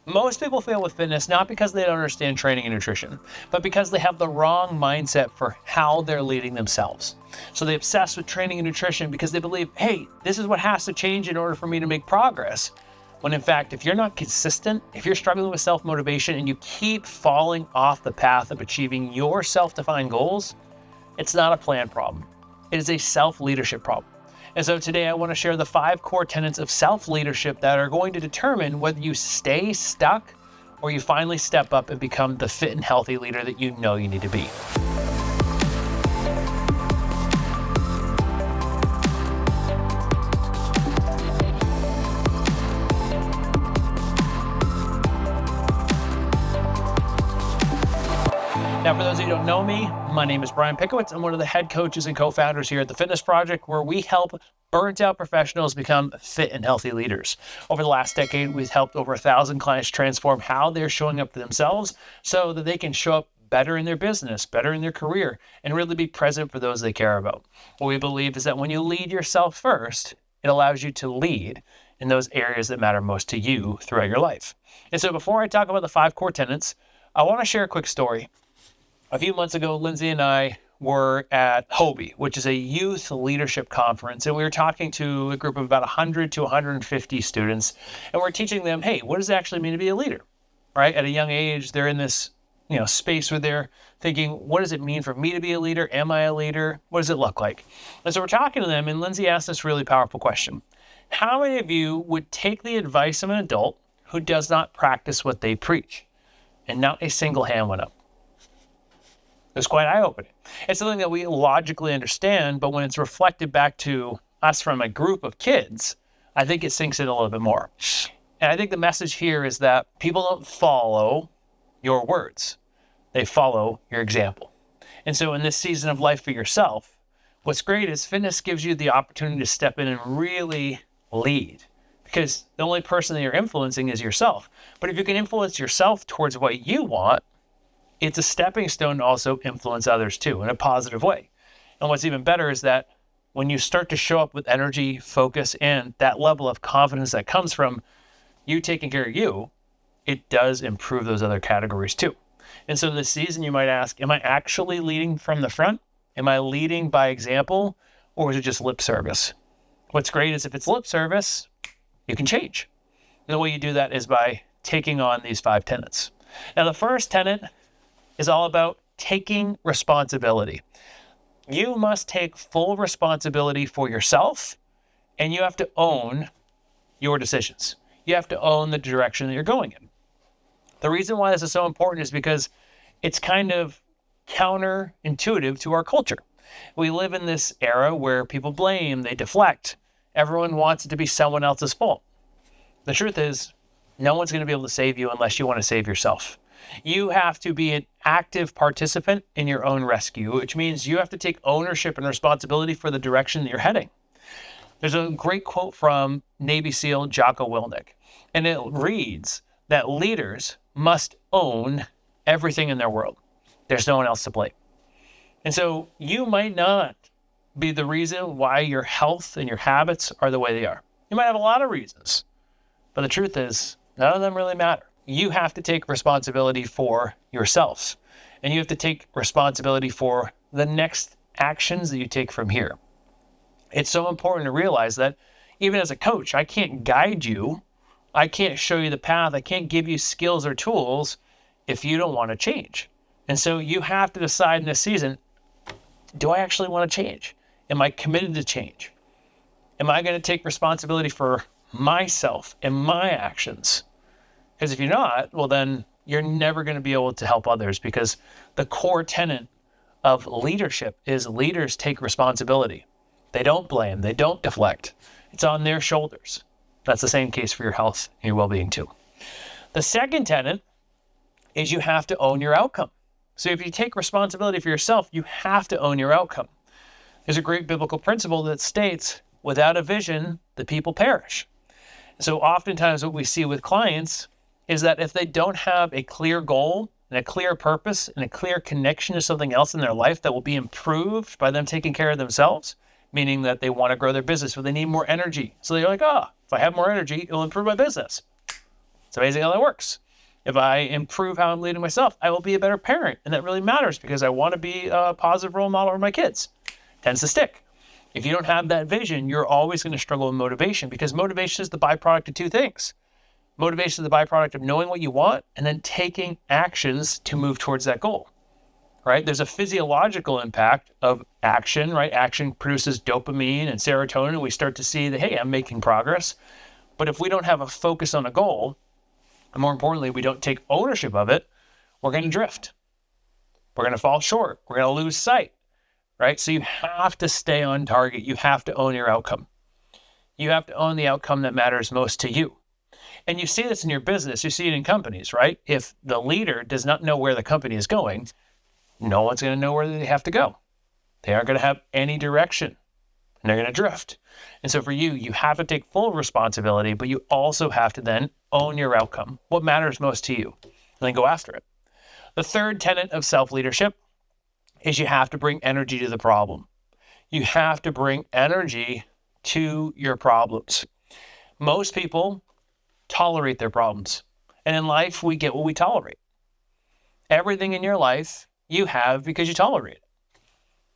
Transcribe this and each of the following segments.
Most people fail with fitness not because they don't understand training and nutrition, but because they have the wrong mindset for how they're leading themselves. So they obsess with training and nutrition because they believe, hey, this is what has to change in order for me to make progress. When in fact, if you're not consistent, if you're struggling with self-motivation and you keep falling off the path of achieving your self-defined goals, it's not a plan problem. It is a self-leadership problem. And so today I want to share the 5 core tenets of self-leadership that are going to determine whether you stay stuck or you finally step up and become the fit and healthy leader that you know you need to be. Now, for those of you who don't know me, my name is Brian Pickowitz. I'm one of the head coaches and co-founders here at the Fitness Project, where we help burnt-out professionals become fit and healthy leaders. Over the last decade, we've helped over 1,000 clients transform how they're showing up for themselves so that they can show up better in their business, better in their career, and really be present for those they care about. What we believe is that when you lead yourself first, it allows you to lead in those areas that matter most to you throughout your life. And so before I talk about the 5 core tenets, I want to share a quick story. A few months ago, Lindsay and I were at HOBE, which is a youth leadership conference, and we were talking to a group of about 100 to 150 students, and we're teaching them, hey, what does it actually mean to be a leader, right? At a young age, they're in this space where they're thinking, what does it mean for me to be a leader? Am I a leader? What does it look like? And so we're talking to them, and Lindsay asked this really powerful question. How many of you would take the advice of an adult who does not practice what they preach? And not a single hand went up. It's quite eye-opening. It's something that we logically understand, but when it's reflected back to us from a group of kids, I think it sinks in a little bit more. And I think the message here is that people don't follow your words. They follow your example. And so in this season of life for yourself, what's great is fitness gives you the opportunity to step in and really lead, because the only person that you're influencing is yourself. But if you can influence yourself towards what you want, it's a stepping stone to also influence others too in a positive way. And what's even better is that when you start to show up with energy, focus, and that level of confidence that comes from you taking care of you, it does improve those other categories too. And so this season you might ask, am I actually leading from the front? Am I leading by example, or is it just lip service? What's great is if it's lip service, you can change. And the way you do that is by taking on these 5 tenets. Now the first tenet is all about taking responsibility. You must take full responsibility for yourself, and you have to own your decisions. You have to own the direction that you're going in. The reason why this is so important is because it's kind of counterintuitive to our culture. We live in this era where people blame, they deflect. Everyone wants it to be someone else's fault. The truth is, no one's going to be able to save you unless you want to save yourself. You have to be an active participant in your own rescue, which means you have to take ownership and responsibility for the direction that you're heading. There's a great quote from Navy SEAL Jocko Willink, and it reads that leaders must own everything in their world. There's no one else to blame. And so you might not be the reason why your health and your habits are the way they are. You might have a lot of reasons, but the truth is none of them really matter. You have to take responsibility for yourself, and you have to take responsibility for the next actions that you take from here. It's so important to realize that even as a coach, I can't guide you. I can't show you the path. I can't give you skills or tools if you don't want to change. And so you have to decide in this season, do I actually want to change? Am I committed to change? Am I going to take responsibility for myself and my actions? Because if you're not, well, then you're never going to be able to help others, because the core tenet of leadership is leaders take responsibility. They don't blame. They don't deflect. It's on their shoulders. That's the same case for your health and your well-being too. The second tenet is you have to own your outcome. So if you take responsibility for yourself, you have to own your outcome. There's a great biblical principle that states, without a vision, the people perish. So oftentimes what we see with clients is that if they don't have a clear goal and a clear purpose and a clear connection to something else in their life that will be improved by them taking care of themselves, meaning that they want to grow their business, but they need more energy. So they're like, if I have more energy, it will improve my business. It's amazing how that works. If I improve how I'm leading myself, I will be a better parent. And that really matters because I want to be a positive role model for my kids. Tends to stick. If you don't have that vision, you're always going to struggle with motivation because motivation is the byproduct of two things. Motivation is the byproduct of knowing what you want and then taking actions to move towards that goal, right? There's a physiological impact of action, right? Action produces dopamine and serotonin, and we start to see that, hey, I'm making progress. But if we don't have a focus on a goal, and more importantly, we don't take ownership of it, we're going to drift. We're going to fall short. We're going to lose sight, right? So you have to stay on target. You have to own your outcome. You have to own the outcome that matters most to you. And you see this in your business. You see it in companies, right? If the leader does not know where the company is going, no one's going to know where they have to go. They aren't going to have any direction, and they're going to drift. And so for you, you have to take full responsibility, but you also have to then own your outcome, what matters most to you, and then go after it. The third tenet of self-leadership is you have to bring energy to the problem. You have to bring energy to your problems. Most people tolerate their problems. And in life, we get what we tolerate. Everything in your life you have because you tolerate it.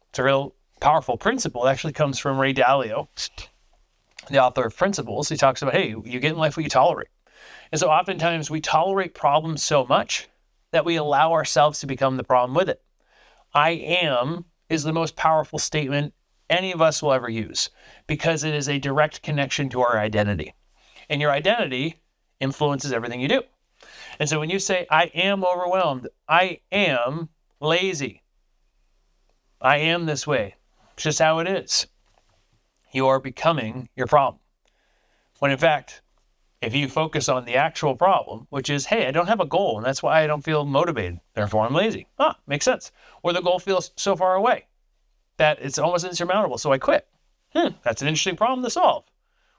It's a real powerful principle. It actually comes from Ray Dalio, the author of Principles. He talks about, hey, you get in life what you tolerate. And so oftentimes we tolerate problems so much that we allow ourselves to become the problem with it. I am is the most powerful statement any of us will ever use because it is a direct connection to our identity. And your identity influences everything you do. And so when you say, I am overwhelmed, I am lazy, I am this way, it's just how it is, you are becoming your problem. When in fact, if you focus on the actual problem, which is, hey, I don't have a goal, and that's why I don't feel motivated, therefore I'm lazy. Makes sense. Or the goal feels so far away that it's almost insurmountable, so I quit. That's an interesting problem to solve.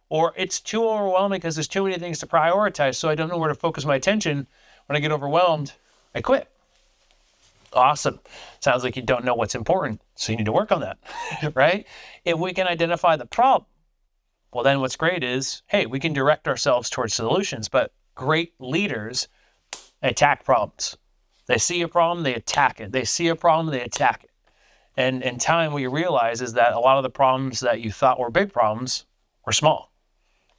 Or it's too overwhelming because there's too many things to prioritize, so I don't know where to focus my attention. When I get overwhelmed, I quit. Awesome. Sounds like you don't know what's important, so you need to work on that, right? If we can identify the problem, well, then what's great is, hey, we can direct ourselves towards solutions, but great leaders attack problems. They see a problem, they attack it. They see a problem, they attack it. And in time, what you realize is that a lot of the problems that you thought were big problems were small.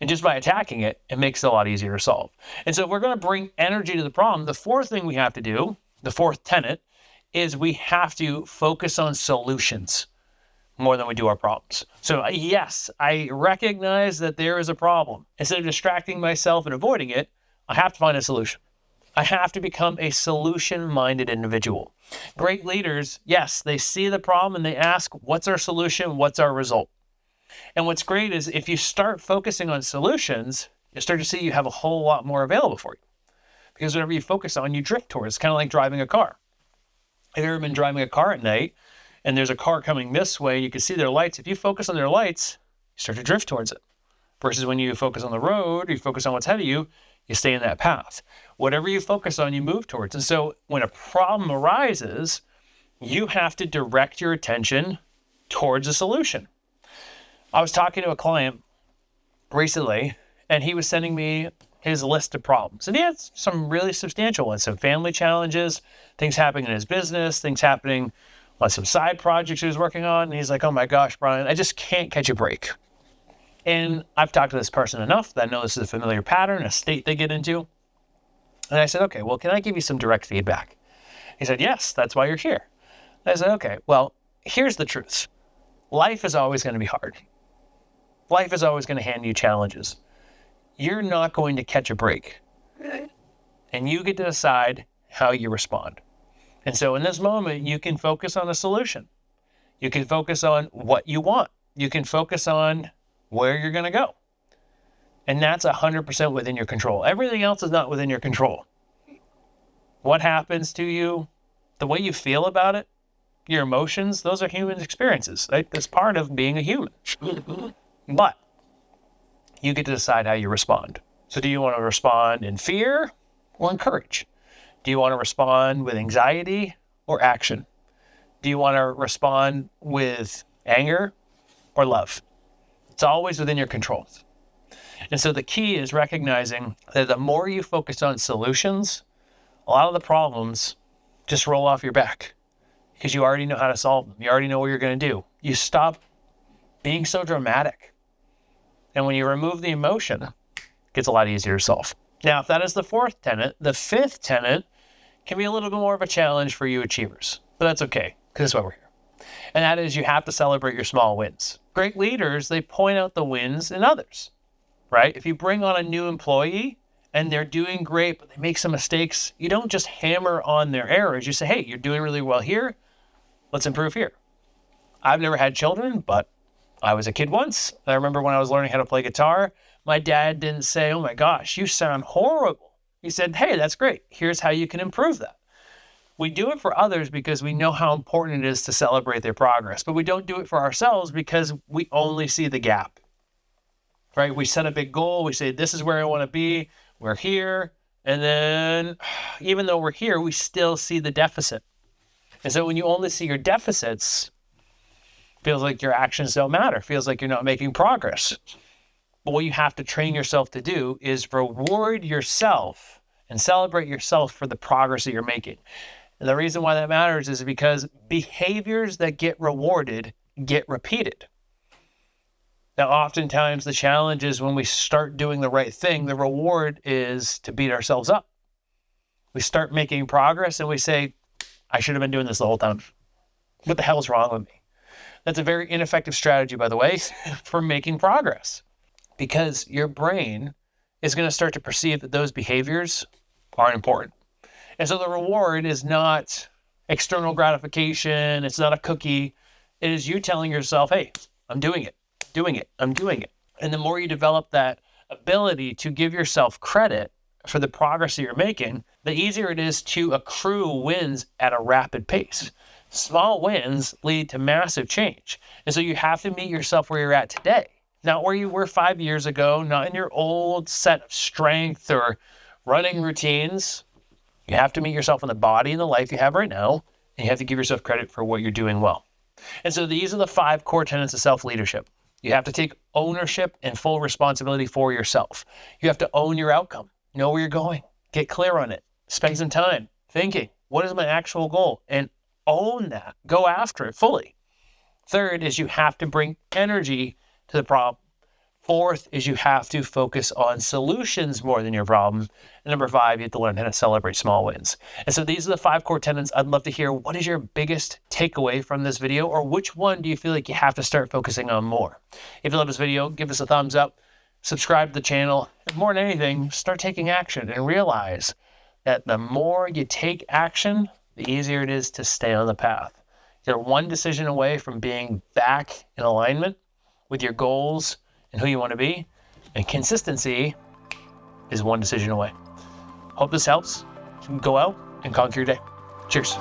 And just by attacking it, it makes it a lot easier to solve. And so if we're going to bring energy to the problem, the fourth thing we have to do, the fourth tenet, is we have to focus on solutions more than we do our problems. So yes, I recognize that there is a problem. Instead of distracting myself and avoiding it, I have to find a solution. I have to become a solution-minded individual. Great leaders, yes, they see the problem and they ask, what's our solution? What's our result? And what's great is if you start focusing on solutions, you start to see you have a whole lot more available for you. Because whatever you focus on, you drift towards. It's kind of like driving a car. Have you ever been driving a car at night and there's a car coming this way, you can see their lights. If you focus on their lights, you start to drift towards it. Versus when you focus on the road, or you focus on what's ahead of you, you stay in that path. Whatever you focus on, you move towards. And so when a problem arises, you have to direct your attention towards a solution. I was talking to a client recently, and he was sending me his list of problems. And he had some really substantial ones, some family challenges, things happening in his business, things happening on some side projects he was working on. And he's like, oh my gosh, Brian, I just can't catch a break. And I've talked to this person enough that I know this is a familiar pattern, a state they get into. And I said, okay, well, can I give you some direct feedback? He said, yes, that's why you're here. And I said, okay, well, here's the truth. Life is always going to be hard. Life is always going to hand you challenges. You're not going to catch a break. And you get to decide how you respond. And so in this moment, you can focus on a solution. You can focus on what you want. You can focus on where you're going to go. And that's 100% within your control. Everything else is not within your control. What happens to you, the way you feel about it, your emotions, those are human experiences. Right? That's part of being a human. But you get to decide how you respond. So do you want to respond in fear or in courage? Do you want to respond with anxiety or action? Do you want to respond with anger or love? It's always within your control. And so the key is recognizing that the more you focus on solutions, a lot of the problems just roll off your back because you already know how to solve them. You already know what you're going to do. You stop being so dramatic. And when you remove the emotion, it gets a lot easier to solve. Now, if that is the fourth tenet, the fifth tenet can be a little bit more of a challenge for you achievers, but that's okay because that's why we're here. And that is you have to celebrate your small wins. Great leaders, they point out the wins in others, right? If you bring on a new employee and they're doing great, but they make some mistakes, you don't just hammer on their errors. You say, hey, you're doing really well here. Let's improve here. I've never had children, but I was a kid once. I remember when I was learning how to play guitar, my dad didn't say, oh my gosh, you sound horrible. He said, hey, that's great. Here's how you can improve that. We do it for others because we know how important it is to celebrate their progress, but we don't do it for ourselves because we only see the gap, right? We set a big goal. We say, this is where I want to be. We're here. And then even though we're here, we still see the deficit. And so when you only see your deficits, feels like your actions don't matter. Feels like you're not making progress. But what you have to train yourself to do is reward yourself and celebrate yourself for the progress that you're making. And the reason why that matters is because behaviors that get rewarded get repeated. Now, oftentimes the challenge is when we start doing the right thing, the reward is to beat ourselves up. We start making progress and we say, I should have been doing this the whole time. What the hell is wrong with me? That's a very ineffective strategy, by the way, for making progress, because your brain is going to start to perceive that those behaviors aren't important. And so the reward is not external gratification. It's not a cookie. It is you telling yourself, hey, I'm doing it, I'm doing it. And the more you develop that ability to give yourself credit for the progress that you're making, the easier it is to accrue wins at a rapid pace. Small wins lead to massive change. And so you have to meet yourself where you're at today, not where you were 5 years ago, not in your old set of strength or running routines. You have to meet yourself in the body and the life you have right now, and you have to give yourself credit for what you're doing well. And so these are the 5 core tenets of self-leadership. You have to take ownership and full responsibility for yourself. You have to own your outcome, know where you're going, get clear on it, spend some time thinking, what is my actual goal? And own that, go after it fully. Third is you have to bring energy to the problem. Fourth is you have to focus on solutions more than your problem. And number 5, you have to learn how to celebrate small wins. And so these are the 5 core tenets. I'd love to hear, what is your biggest takeaway from this video, or which one do you feel like you have to start focusing on more? If you love this video, give us a thumbs up, subscribe to the channel, and more than anything, start taking action and realize that the more you take action, the easier it is to stay on the path. You're one decision away from being back in alignment with your goals and who you want to be, and consistency is one decision away. Hope this helps. Go out and conquer your day. Cheers.